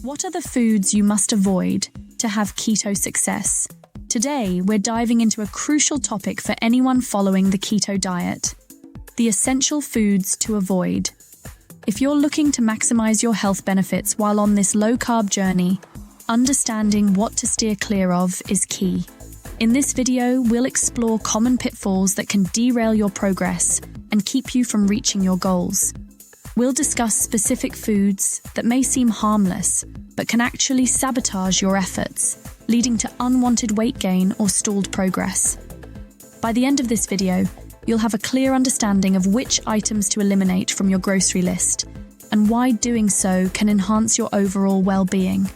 What are the foods you must avoid to have keto success? Today, we're diving into a crucial topic for anyone following the keto diet: the essential foods to avoid. If you're looking to maximize your health benefits while on this low-carb journey, understanding what to steer clear of is key. In this video, we'll explore common pitfalls that can derail your progress and keep you from reaching your goals. We'll discuss specific foods that may seem harmless, but can actually sabotage your efforts, leading to unwanted weight gain or stalled progress. By the end of this video, you'll have a clear understanding of which items to eliminate from your grocery list and why doing so can enhance your overall well-being.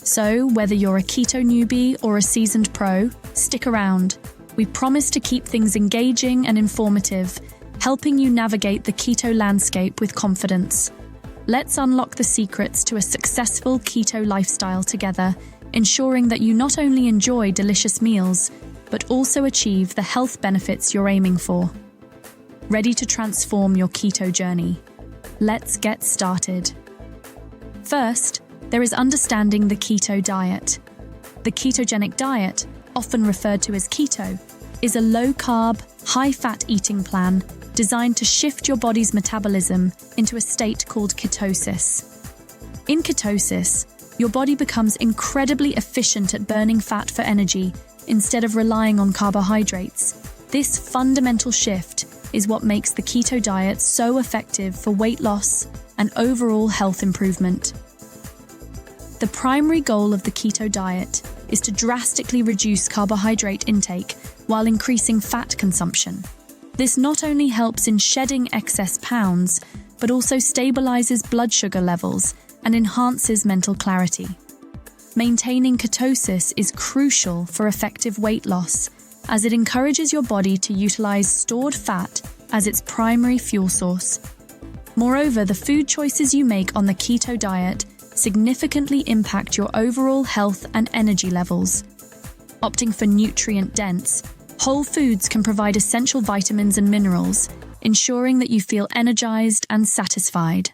So, whether you're a keto newbie or a seasoned pro, stick around. We promise to keep things engaging and informative, helping you navigate the keto landscape with confidence. Let's unlock the secrets to a successful keto lifestyle together, ensuring that you not only enjoy delicious meals, but also achieve the health benefits you're aiming for. Ready to transform your keto journey? Let's get started. First, there is understanding the keto diet. The ketogenic diet, often referred to as keto, is a low-carb, high-fat eating plan designed to shift your body's metabolism into a state called ketosis. In ketosis, your body becomes incredibly efficient at burning fat for energy instead of relying on carbohydrates. This fundamental shift is what makes the keto diet so effective for weight loss and overall health improvement. The primary goal of the keto diet is to drastically reduce carbohydrate intake while increasing fat consumption. This not only helps in shedding excess pounds, but also stabilizes blood sugar levels and enhances mental clarity. Maintaining ketosis is crucial for effective weight loss, as it encourages your body to utilize stored fat as its primary fuel source. Moreover, the food choices you make on the keto diet significantly impact your overall health and energy levels. Opting for nutrient-dense, whole foods can provide essential vitamins and minerals, ensuring that you feel energized and satisfied.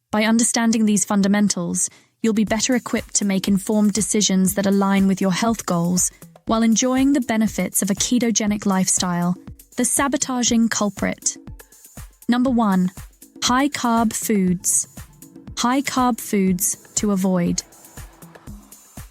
By understanding these fundamentals, you'll be better equipped to make informed decisions that align with your health goals while enjoying the benefits of a ketogenic lifestyle. The sabotaging culprit. Number 1. High-carb foods. High-carb foods to avoid.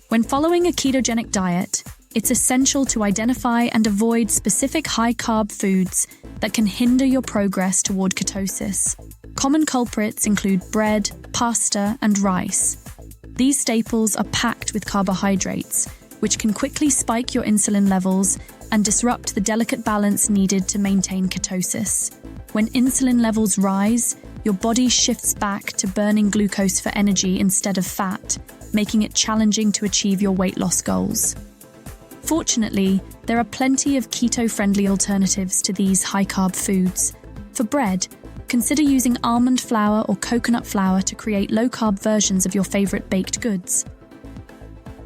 When following a ketogenic diet, it's essential to identify and avoid specific high-carb foods that can hinder your progress toward ketosis. Common culprits include bread, pasta, and rice. These staples are packed with carbohydrates, which can quickly spike your insulin levels and disrupt the delicate balance needed to maintain ketosis. When insulin levels rise, your body shifts back to burning glucose for energy instead of fat, making it challenging to achieve your weight loss goals. Fortunately, there are plenty of keto-friendly alternatives to these high-carb foods. For bread, consider using almond flour or coconut flour to create low-carb versions of your favorite baked goods.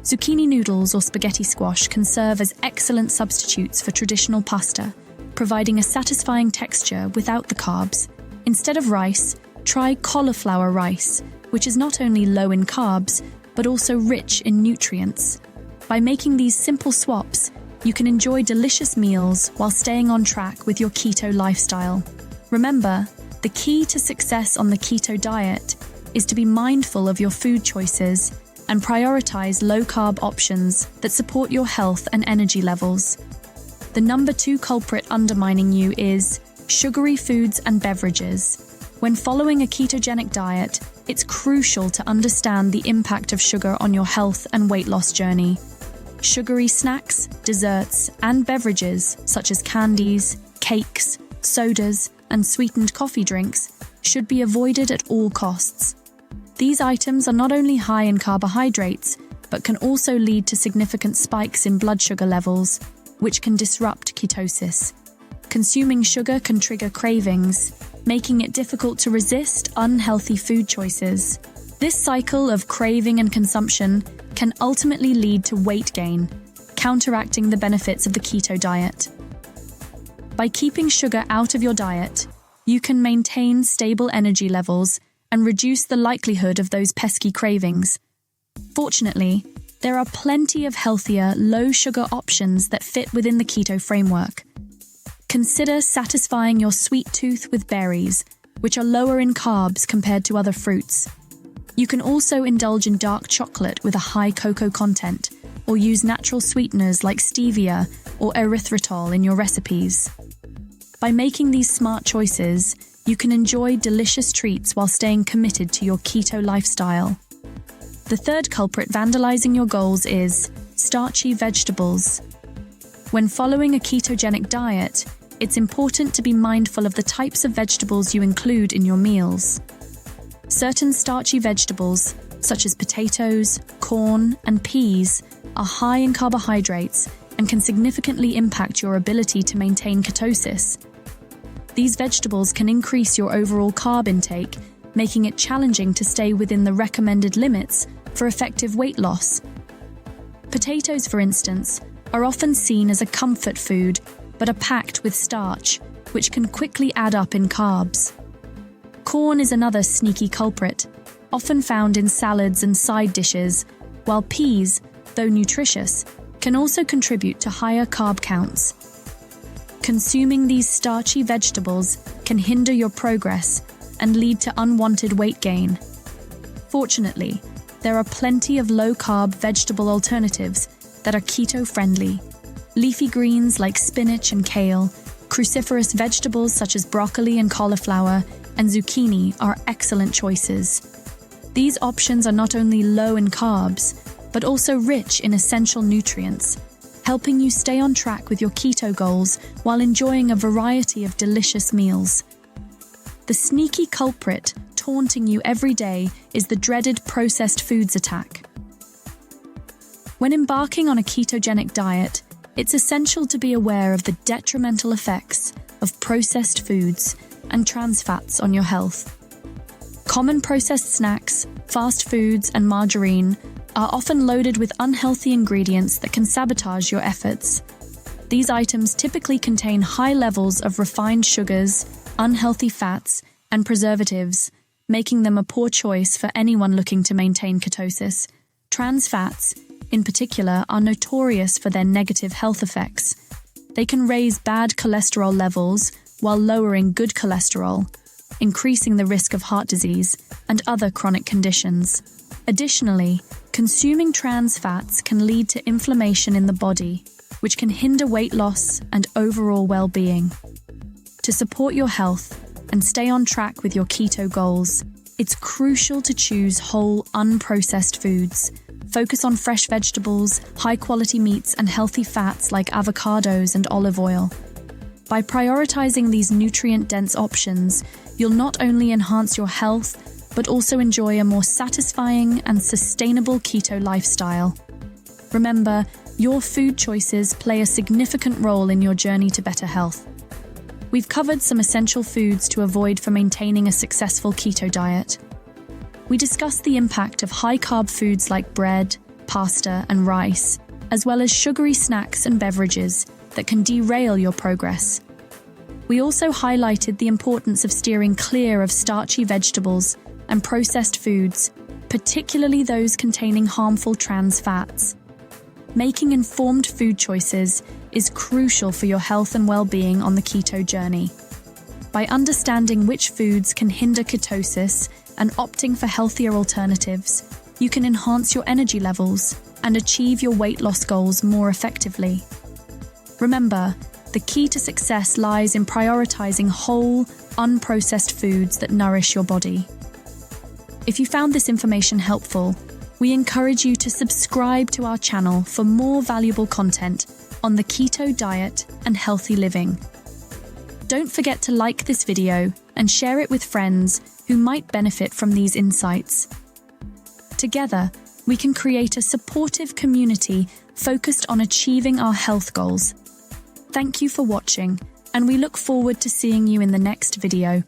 Zucchini noodles or spaghetti squash can serve as excellent substitutes for traditional pasta, providing a satisfying texture without the carbs. Instead of rice, try cauliflower rice, which is not only low in carbs, but also rich in nutrients. By making these simple swaps, you can enjoy delicious meals while staying on track with your keto lifestyle. Remember, the key to success on the keto diet is to be mindful of your food choices and prioritize low-carb options that support your health and energy levels. The number 2 culprit undermining you is sugary foods and beverages. When following a ketogenic diet, it's crucial to understand the impact of sugar on your health and weight loss journey. Sugary snacks, desserts, and beverages such as candies, cakes, sodas, and sweetened coffee drinks should be avoided at all costs. These items are not only high in carbohydrates, but can also lead to significant spikes in blood sugar levels, which can disrupt ketosis. Consuming sugar can trigger cravings, making it difficult to resist unhealthy food choices. This cycle of craving and consumption can ultimately lead to weight gain, counteracting the benefits of the keto diet. By keeping sugar out of your diet, you can maintain stable energy levels and reduce the likelihood of those pesky cravings, Fortunately, there are plenty of healthier, low-sugar options that fit within the keto framework. Consider satisfying your sweet tooth with berries, which are lower in carbs compared to other fruits. You can also indulge in dark chocolate with a high cocoa content, or use natural sweeteners like stevia or erythritol in your recipes. By making these smart choices, you can enjoy delicious treats while staying committed to your keto lifestyle. The third culprit vandalizing your goals is starchy vegetables. When following a ketogenic diet, it's important to be mindful of the types of vegetables you include in your meals. Certain starchy vegetables, such as potatoes, corn, and peas, are high in carbohydrates and can significantly impact your ability to maintain ketosis. These vegetables can increase your overall carb intake, making it challenging to stay within the recommended limits for effective weight loss. Potatoes, for instance, are often seen as a comfort food, but are packed with starch, which can quickly add up in carbs. Corn is another sneaky culprit, often found in salads and side dishes, while peas, though nutritious, can also contribute to higher carb counts. Consuming these starchy vegetables can hinder your progress and lead to unwanted weight gain. Fortunately, there are plenty of low-carb vegetable alternatives that are keto-friendly. Leafy greens like spinach and kale, cruciferous vegetables such as broccoli and cauliflower, and zucchini are excellent choices. These options are not only low in carbs, but also rich in essential nutrients, helping you stay on track with your keto goals while enjoying a variety of delicious meals. The sneaky culprit taunting you every day is the dreaded processed foods attack. When embarking on a ketogenic diet, it's essential to be aware of the detrimental effects of processed foods and trans fats on your health. Common processed snacks, fast foods, and margarine are often loaded with unhealthy ingredients that can sabotage your efforts. These items typically contain high levels of refined sugars, unhealthy fats, and preservatives, making them a poor choice for anyone looking to maintain ketosis. Trans fats, in particular, are notorious for their negative health effects. They can raise bad cholesterol levels while lowering good cholesterol, increasing the risk of heart disease and other chronic conditions. Additionally, consuming trans fats can lead to inflammation in the body, which can hinder weight loss and overall well-being. To support your health and stay on track with your keto goals, it's crucial to choose whole, unprocessed foods. Focus on fresh vegetables, high-quality meats, and healthy fats like avocados and olive oil. By prioritizing these nutrient-dense options, you'll not only enhance your health, but also enjoy a more satisfying and sustainable keto lifestyle. Remember, your food choices play a significant role in your journey to better health. We've covered some essential foods to avoid for maintaining a successful keto diet. We discussed the impact of high-carb foods like bread, pasta, and rice, as well as sugary snacks and beverages that can derail your progress. We also highlighted the importance of steering clear of starchy vegetables and processed foods, particularly those containing harmful trans fats. Making informed food choices is crucial for your health and well-being on the keto journey. By understanding which foods can hinder ketosis and opting for healthier alternatives, you can enhance your energy levels and achieve your weight loss goals more effectively. Remember, the key to success lies in prioritizing whole, unprocessed foods that nourish your body. If you found this information helpful, we encourage you to subscribe to our channel for more valuable content on the keto diet and healthy living. Don't forget to like this video and share it with friends who might benefit from these insights. Together, we can create a supportive community focused on achieving our health goals. Thank you for watching, and we look forward to seeing you in the next video.